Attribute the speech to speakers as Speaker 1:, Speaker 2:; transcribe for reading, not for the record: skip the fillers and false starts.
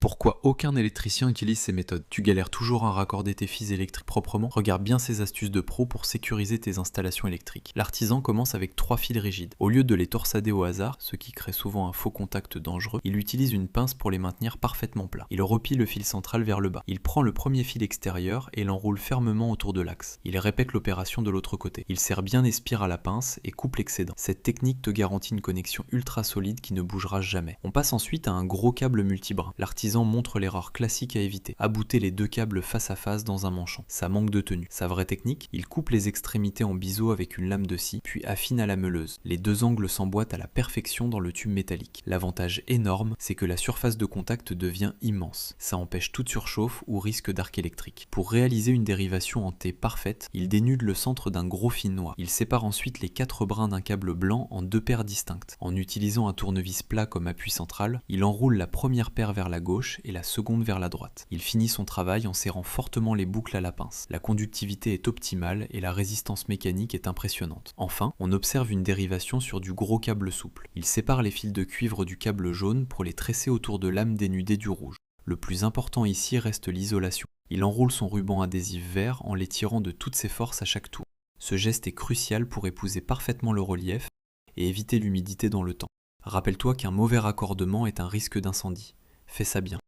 Speaker 1: Pourquoi aucun électricien utilise ces méthodes? Tu galères toujours à raccorder tes fils électriques proprement? Regarde bien ces astuces de pro pour sécuriser tes installations électriques. L'artisan commence avec 3 fils rigides. Au lieu de les torsader au hasard, ce qui crée souvent un faux contact dangereux, il utilise une pince pour les maintenir parfaitement plats. Il replie le fil central vers le bas. Il prend le premier fil extérieur et l'enroule fermement autour de l'axe. Il répète l'opération de l'autre côté. Il serre bien les spires à la pince et coupe l'excédent. Cette technique te garantit une connexion ultra solide qui ne bougera jamais. On passe ensuite à un gros câble multibrin. L'artisan montre l'erreur classique à éviter. Abouter les deux câbles face à face dans un manchon. Ça manque de tenue. Sa vraie technique, il coupe les extrémités en biseau avec une lame de scie, puis affine à la meuleuse. Les deux angles s'emboîtent à la perfection dans le tube métallique. L'avantage énorme, c'est que la surface de contact devient immense. Ça empêche toute surchauffe ou risque d'arc électrique. Pour réaliser une dérivation en T parfaite, il dénude le centre d'un gros fil noir. Il sépare ensuite les 4 brins d'un câble blanc en 2 paires distinctes. En utilisant un tournevis plat comme appui central, il enroule la première paire vers la gauche et la seconde vers la droite. Il finit son travail en serrant fortement les boucles à la pince. La conductivité est optimale et la résistance mécanique est impressionnante. Enfin, on observe une dérivation sur du gros câble souple. Il sépare les fils de cuivre du câble jaune pour les tresser autour de lames dénudées du rouge. Le plus important ici reste l'isolation. Il enroule son ruban adhésif vert en les tirant de toutes ses forces à chaque tour. Ce geste est crucial pour épouser parfaitement le relief et éviter l'humidité dans le temps. Rappelle-toi qu'un mauvais raccordement est un risque d'incendie. Fais ça bien.